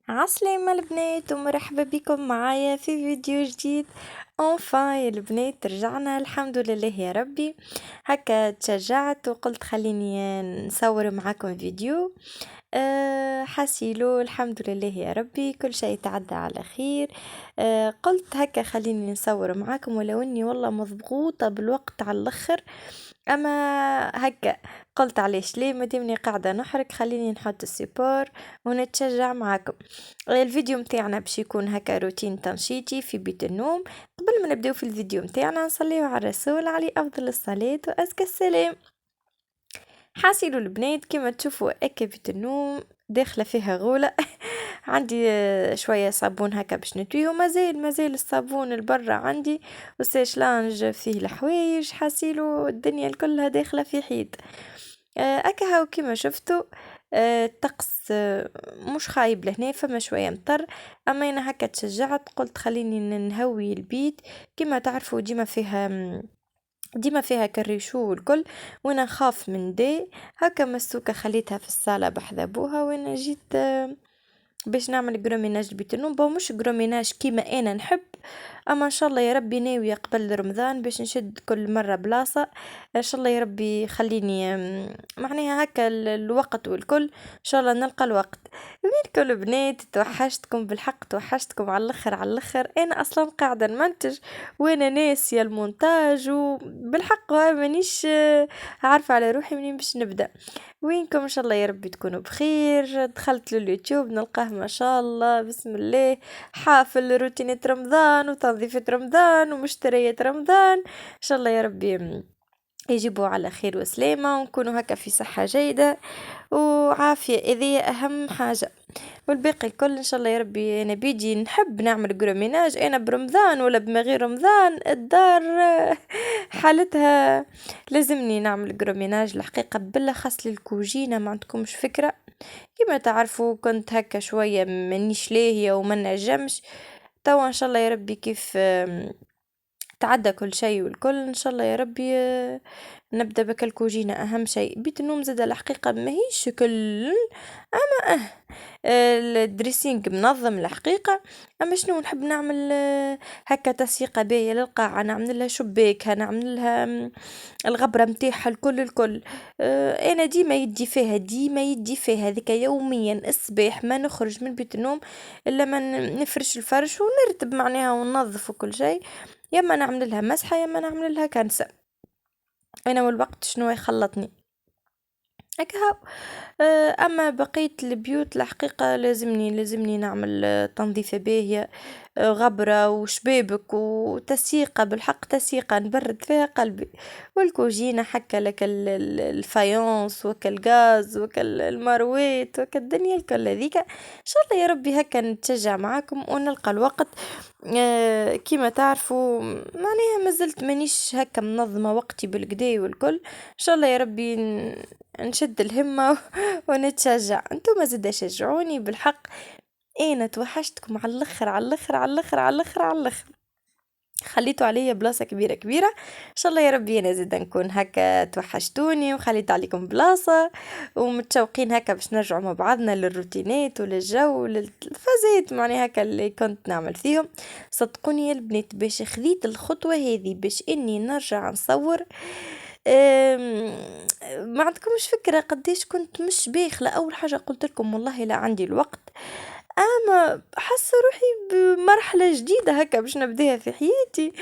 عسلامة البنات ومرحبا بكم معايا في فيديو جديد. يا البنات رجعنا الحمد لله يا ربي. هكا تشجعت وقلت خليني نصور معاكم فيديو. حسيلو الحمد لله يا ربي كل شيء تعدى على خير. قلت هكا خليني نصور معاكم ولو اني والله مضغوطة بالوقت على الاخر. اما هكا قلت علاش ليه مادامني قاعدة نحرك خليني نحط السيبور ونتشجع معاكم. الفيديو متاعنا باش يكون هكا روتين تنشيطي في بيت النوم. قبل ما نبداو في الفيديو متاعنا نصليو على الرسول عليه افضل الصلاة وازكى السلام. حاسيلو البنات كما تشوفوا اكا بيت النوم داخله فيها غولة. عندي شويه صابون هكا باش نتويه ومازال الصابون البرة عندي وساش لانج فيه الحوايج حاسيلو الدنيا كلها داخله في حيط. اكا هاو كما شفتوا. الطقس مش خايب لهنا فما شويه مطر. اما انا هكا تشجعت قلت خليني نهوي البيت. كما تعرفوا ديما فيها كالريشو والكل وانا نخاف من دي. هكا مسوكة خليتها في الصالة بحذا بوها وانا جيت باش نعمل جروميناج بيت النوم مش جروميناج كيما انا نحب. اما ان شاء الله يا ربي ناوية قبل رمضان باش نشد كل مرة بلاصة. ان شاء الله يا ربي خليني معناها هكا الوقت والكل ان شاء الله نلقى الوقت. وينكم البنات توحشتكم بالحق توحشتكم على الاخر على الاخر انا اصلا قاعدة نمنتج وانا ناسية المونتاج وبالحق مانيش عارفة على روحي منين باش نبدأ. وينكم ان شاء الله يا ربي تكونوا بخير. دخلت لليوتيوب نلقاه ما شاء الله بسم الله حافل روتينة رمضان وتنظيفة رمضان ومشتريات رمضان ان شاء الله يا ربي يجيبوا على خير وسلامة ونكونوا هكا في صحة جيدة وعافية هذه أهم حاجة. والباقي الكل إن شاء الله يا ربي. أنا بيجي نحب نعمل جروميناج أنا برمضان ولا بما غير رمضان الدار حالتها لازمني نعمل جروميناج الحقيقة بالأخص للكوجينة ما عندكمش فكرة. كما تعرفوا كنت هكا شوية منيش لاهية وما نجمش. توا إن شاء الله يا ربي كيف تعدى كل شيء والكل ان شاء الله يا ربي. نبدا بك الكوجينة اهم شيء بيت النوم زاد الحقيقة ماهيش كل اما الدريسينج منظم الحقيقة. اما شنو نحب نعمل هكا تسيقة باهية للقاعة نعمل لها شباك نعمل لها الغبرة متاعها الكل. انا ديما يدي فيها ذيك يوميا الصباح ما نخرج من بيت النوم الا ما نفرش الفرش ونرتب معناها وننظف وكل شيء. يا اما نعمل لها مسحه يا اما نعمل لها كنسه. انا والوقت شنو يخلطني هكا. اما بقية البيوت الحقيقة لازمني نعمل تنظيفة باهية. غبرة وشبابك وتسيقة بالحق تسيقة نبرد فيها قلبي. والكوجينة حكا لك الفايونس وكالغاز وكالمروات وكالدنيا الكل هذيك ان شاء الله يا ربي هكا نتشجع معاكم ونلقى الوقت. كيما تعرفوا معناها مازلت مانيش هكا منظمة وقتي بالكدا والكل ان شاء الله يا ربي نشد الهمة ونتشجع انتم زادا شجعوني بالحق. انا توحشتكم على الاخر على الاخر على الاخر على الاخر على الاخر. خليتوا عليا بلاصة كبيرة ان شاء الله يا ربي انا زادا نكون هكا توحشتوني وخليت عليكم بلاصة ومتشوقين هكا باش نرجعوا مع بعضنا للروتينات وللجو وللفازات معني هكا اللي كنت نعمل فيهم. صدقوني يا البنات باش خذيت الخطوة هذه باش اني نرجع نصور. ما عندكمش فكرة قديش كنت مش باخلة. أول حاجة قلت لكم والله لا عندي الوقت. أما حاسة روحي بمرحلة جديدة هكا باش نبداها في حياتي.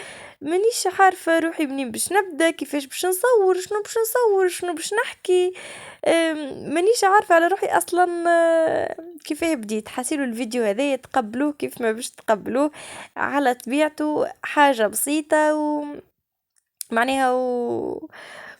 مانيش عارفة روحي منين باش نبدا كيفاش باش نصور شنو باش نصور شنو باش نحكي. مانيش عارفة على روحي أصلا. كيفاه بديت حاسيلو الفيديو هذا يتقبلوه كيف ما باش تقبلوه على طبيعته حاجة بسيطة معناها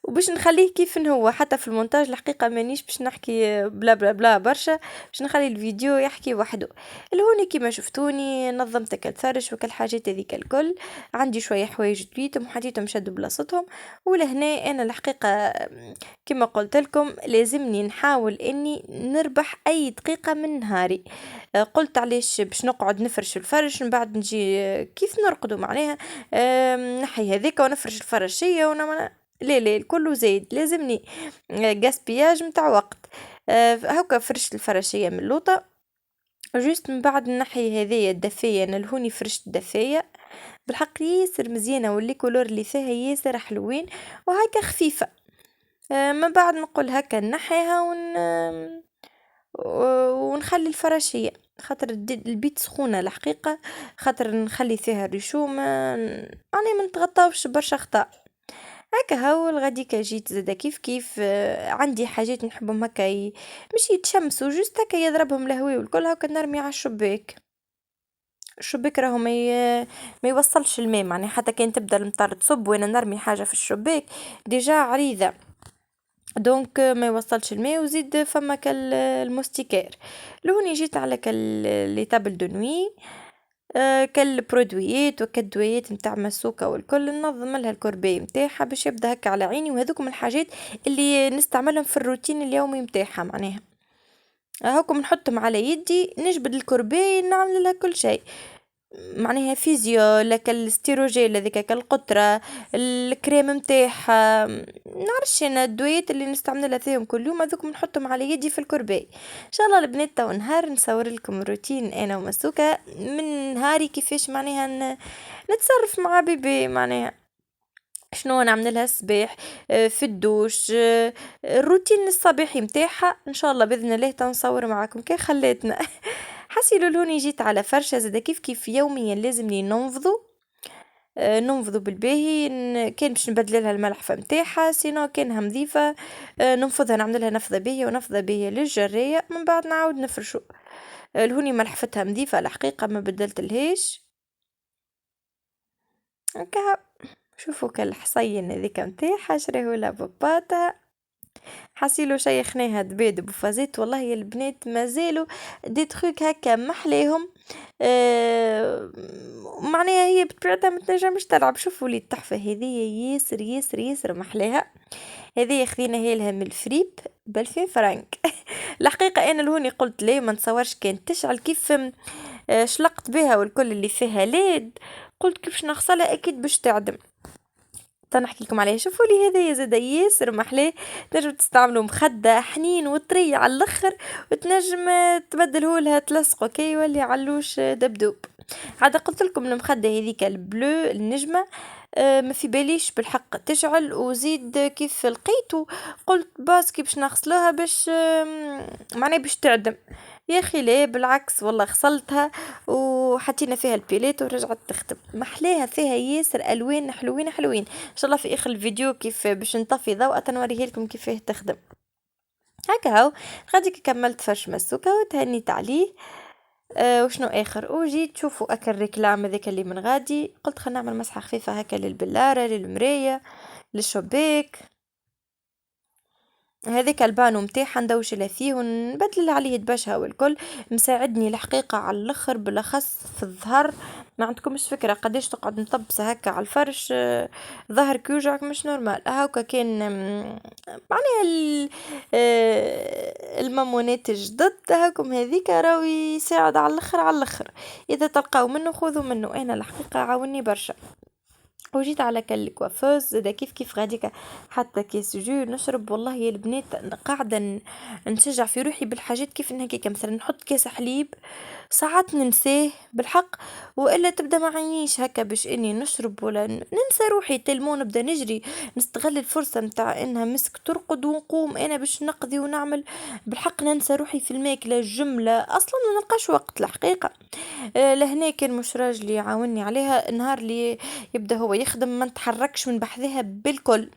وباش نخليه كيف هو حتى في المونتاج الحقيقة مانيش باش نحكي بلا بلا بلا برشا باش نخلي الفيديو يحكي وحده. الهوني كيما شفتوني نظمت كالفرش وكالحاجات هذيك الكل. عندي شوية حوايج دويتهم حطيتهم شدوا بلاصتهم. ولهنا انا الحقيقة كيما قلت لكم لازمني نحاول اني نربح اي دقيقة من نهاري. قلت علاش باش نقعد نفرش الفرش من بعد نجي كيف نرقدوا معناها. نحي هذيك ونفرش الفرشية ونعمل لا كله زايد لازمني غاسبياج متاع وقت. هكا فرشت الفرشية من اللوطة جوست من بعد الناحية هذيا الدفاية أنا لهوني فرشت دفاية بالحق ياسر مزيانة، واللي كولور اللي فيها ياسر حلوين وهكا خفيفة. من بعد نقول هكا نحيها ونخلي الفراشية خاطر البيت سخونة الحقيقة، خاطر نخلي فيها الرشوم يعني ما نتغطاوش برشا خطأ. هكا هو الغديكا جيت زادا كيف عندي حاجات نحبهم هكا مش يتشمسوا جوست هكا يضربهم الهواء والكل هكا نرمي على الشباك. الشباك راهو ما يوصلش الماء، معناها حتى كان تبدا المطر تصب وانا نرمي حاجة في الشباك ديجا عريضة، دونك ما يوصلش الماء وزيد فما المستيكار. لهوني جيت على لي تابل دو نوي، كالبرودويات وكالدويات متاع مسوكة والكل ننظم لها الكورباي متاعها باش يبدا هكا على عيني، وهذوك من الحاجات اللي نستعملهم في الروتين اليومي متاعها، معناها هاكم نحطهم على يدي نجبد الكورباي نعمل لها كل شيء، معناها فيزيو لك الاستيروجيل هذيك كالقطرة الكريم متاعها، نعرفش انا الدويات اللي نستعملها فيهم كل يوم هذوك نحطهم على يدي في الكورباي. ان شاء الله البنات تو نهار نصور لكم روتين انا ومسوكة من نهاري كيفاش معناها نتصرف مع بيبي، معناها شنو نعمل لها الصباح في الدوش، الروتين الصباحي متاعها ان شاء الله باذن الله تنصور معاكم كي خليتنا. حسيلو لوني جيت على فرشة زادا كيف يوميا لازمني ننفضو، ننفضو بالباهي كان باش نبدل لها الملحفة متاعها سينو كانها نظيفة، ننفضها نعمل لها نفضة باهية ونفضة باهية للجرية من بعد نعاود نفرشو. لهوني ملحفتها نظيفة الحقيقة ما بدلت الهيش هكا. شوفوا كالحصين هذيك متاعها شريهولها باباتا، حسيلو شيخناها دبادب بوفازات، والله يا البنات مازالوا دي تخوك هكا محليهم. معناها هي بطبيعتها متنجمش تلعب. شوفوا لي التحفة هذيا ياسر ياسر ياسر محلاها، هذيا خذينا هي لها من الفريب ب2000 فرنك. الحقيقة انا لهوني قلت ليه ما نتصورش كان تشعل كيف شلقت بها والكل اللي فيها ليد، قلت كيفاش نغسلها اكيد باش تعدم. تنحكي لكم عليه شوفوا لي هذا زاد ياسر محلاه، تنجم تستعملوا مخدة حنين وطري على الاخر وتنجم تبدله لها تلصقه كي يولي علوش دبدوب. عاد قلت لكم المخدة هذيك البلو النجمة ما في باليش بالحق تشعل، وزيد كيف لقيته قلت باسكي باش نغسلوها باش معناه باش تعدم. يا اخي لا بالعكس والله غسلتها وحطينا فيها البيلات ورجعت تخدم محلاها، فيها ياسر الوان حلوين حلوين. ان شاء الله في اخر الفيديو كيف باش نطفي ضوء تنوريه لكم كيف تخدم. هكا هو غادي كملت فرش مسوكة وتهنيت عليه. وشنو اخر وجيت تشوفوا اكل ريكلام هذاك اللي من غادي قلت خلينا نعمل مسحه خفيفه هكا للبلاره للمرايه للشباك، هذاك البانو متاعها ندوش لها فيه ونبدل عليه دبشها والكل مساعدني الحقيقة على الاخر بالاخص في الظهر. ما عندكمش فكرة قديش تقعد مطبسة هكا على الفرش، ظهرك يوجعك مش نورمال هاكا كان معناها المامونات الجدد هاكم هذيك راهو يساعد على الاخر على الاخر، اذا تلقاو منه خذوا منه، انا الحقيقة عاوني برشا. وجيت على كوافوز زادا كيف غاديكا حتى كيس جو نشرب، والله يا البنات قاعدة نشجع في روحي بالحاجات كيف هكاك، مثلا نحط كاس حليب ساعات ننساه بالحق، والا تبدا معينيش هكا باش اني نشرب ولا ننسى روحي تلمون نبدا نجري نستغل الفرصة متاع انها مسك ترقد ونقوم انا باش نقضي ونعمل، بالحق ننسى روحي في الماكلة الجملة اصلا ما نلقاش وقت الحقيقة. لهنا كان مش راجلي يعاوني عليها النهار اللي يبدا هو يخدم ما نتحركش من بحذها بالكل،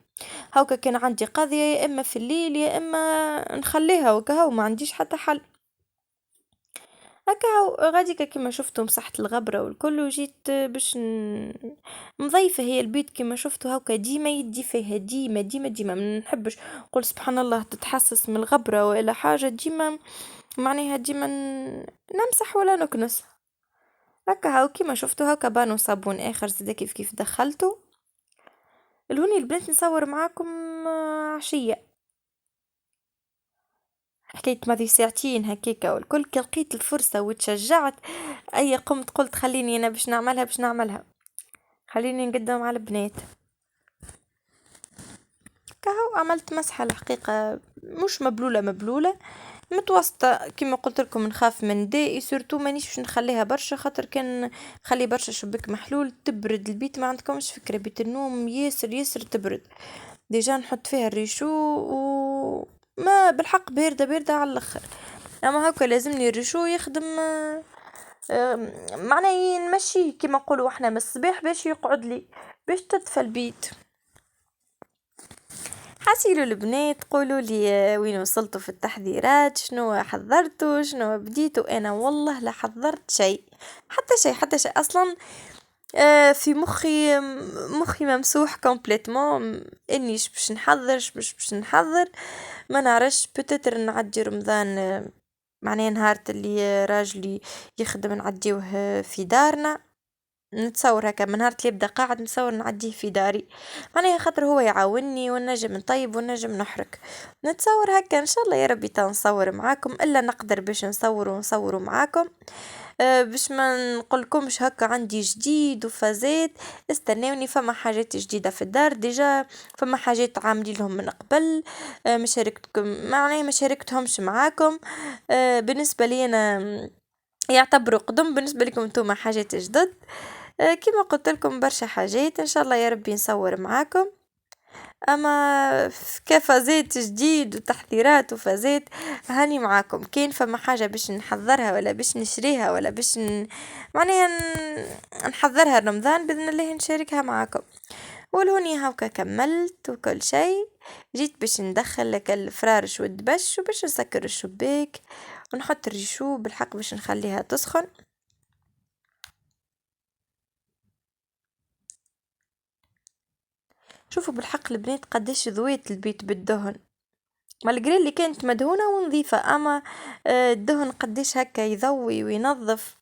هاكا كان عندي قضية يا اما في الليل يا اما نخليها وكهو ما عنديش حتى حل. هكا غاديكا كما شفتوا مسحت الغبرة والكل وجيت باش مضيفة هي البيت كما شفتوا هاكا ديما يدي فيها ديما ديما ديما ما نحبش نقول سبحان الله تتحسس من الغبرة ولا حاجة، ديما معناها ديما نمسح ولا نكنس. هكا هاو كيما شفتوا هكا بانو صابون اخر زادا كيف دخلته. الهوني البنات نصور معاكم عشية حكيت ماضي ساعتين هكاكا والكل كي لقيت الفرصة وتشجعت اي قمت قلت خليني انا باش نعملها خليني نقدم على البنات. كهو عملت مسحة الحقيقة مش مبلولة متوسطة كيما قلت لكم نخاف من داء سورتو مانيش باش نخليها برشا خاطر كان نخلي برشا شباك محلول تبرد البيت ما عندكمش فكرة بيت النوم ياسر ياسر تبرد ديجا نحط فيها الريشو و ما بالحق باردة باردة على الاخر اما هكا لازمني الريشو يخدم معناه نمشيه كيما نقولوا احنا من الصباح باش يقعد لي باش تدفى البيت. حاسيلو البنات قولوا لي وين وصلتوا في التحضيرات شنو حضرتوا شنو بديتوا انا والله لا حضرت شيء حتى شيء حتى شيء اصلا في مخي ممسوح كومبليتمون انيش باش نحضر باش نحضر ما نعرفش بتتر نعدي رمضان معناه نهار اللي راجلي يخدم نعديوه في دارنا نتصور هكا من نهار اللي يبدا قاعد نتصور نعديه في داري معناها خاطر هو يعاوني ونجم نطيب ونجم نحرك نتصور هكا ان شاء الله يا ربي تنصور معاكم الا نقدر باش نصور معاكم باش ما نقولكمش هكا عندي جديد وفازات استناوني فما حاجات جديدة في الدار ديجا فما حاجات عاملين لهم من قبل ما شاركتكم معناها ما شاركتهمش معاكم بالنسبة لي انا يعتبروا قدم بالنسبة لكم انتم حاجات جدد كما قلت لكم برشا حاجات ان شاء الله يا ربي نصور معاكم اما كفازات جديد وتحذيرات وفازات هاني معاكم كين فما حاجة باش نحضرها ولا باش نشريها ولا باش معناها نحضرها رمضان بإذن الله نشاركها معاكم ولهوني هاكا كملت وكل شيء جيت باش ندخل لك الفرارش والدبش وباش نسكر الشباك ونحط الريشو بالحق باش نخليها تسخن شوفوا بالحق البنات قداش ضويت البيت بالدهن مالجري اللي كانت مدهونة ونظيفة اما الدهن قداش هكا يضوي وينظف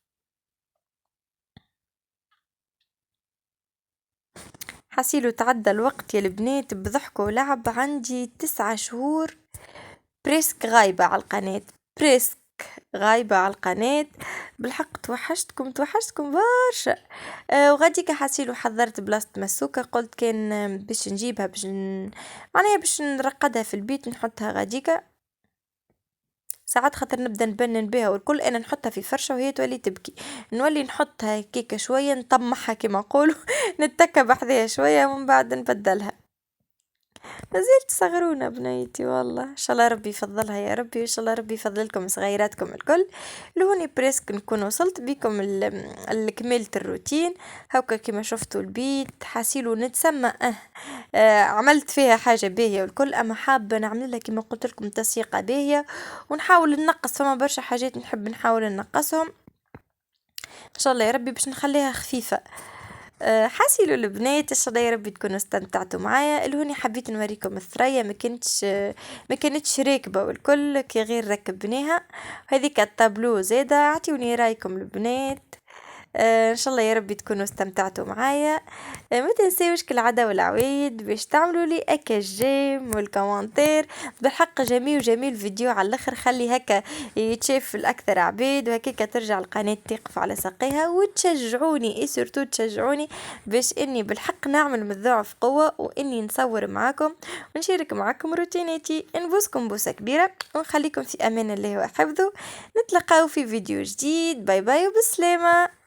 حسيلو تعدى الوقت يا البنات بضحكوا ولعب عندي 9 شهور بريسك غايبة على القناة بريسك غايبة على القناة بالحق توحشتكم برشا وغاديكا حاسيلو حضرت بلاصة مسوكة قلت كان باش نجيبها معناها باش نرقدها في البيت نحطها غاديكا ساعات خاطر نبدا نبنن بها والكل انا نحطها في فرشة وهي تولي تبكي نولي نحطها كيكة شوية نطمحها كما نقولوا نتكى بحذاها شوية ومن بعد نبدلها مازلت صغرونة بنيتي والله ان شاء الله ربي يفضلها يا ربي وان شاء الله ربي يفضلكم صغيراتكم الكل لهوني بريسك نكون وصلت بكم لكمالة الروتين هكا كما شفتوا البيت حاسيلو نتسمى عملت فيها حاجة باهية والكل اما حابة نعملها كما قلت لكم تسيقة باهية ونحاول ننقص فما برشا حاجات نحب نحاول ننقصهم ان شاء الله يا ربي باش نخليها خفيفة حاسيلو البنات ان شاء الله يا ربي تكونوا استمتعتوا معايا الهوني حبيت نوريكم الثريا ما كانتش راكبه والكل كي غير ركبناها هذيك الطابلو زاده اعطيوني رايكم البنات ان شاء الله يا ربي تكونوا استمتعتوا معايا ما تنساوش كالعادة والعويد باش تعملوا لي اكا جيم والكومنتير بالحق جميل فيديو على الاخر خلي هكا يتشاف الاكثر عبيد وهكاك ترجع القناة تقف على ساقيها وتشجعوني سورتو تشجعوني باش اني بالحق نعمل مذاع في قوة واني نصور معاكم ونشارك معاكم روتيناتي نبوسكم بوسة كبيرة ونخليكم في امان الله وحفظه نتلقاو في فيديو جديد باي باي وبسلامة.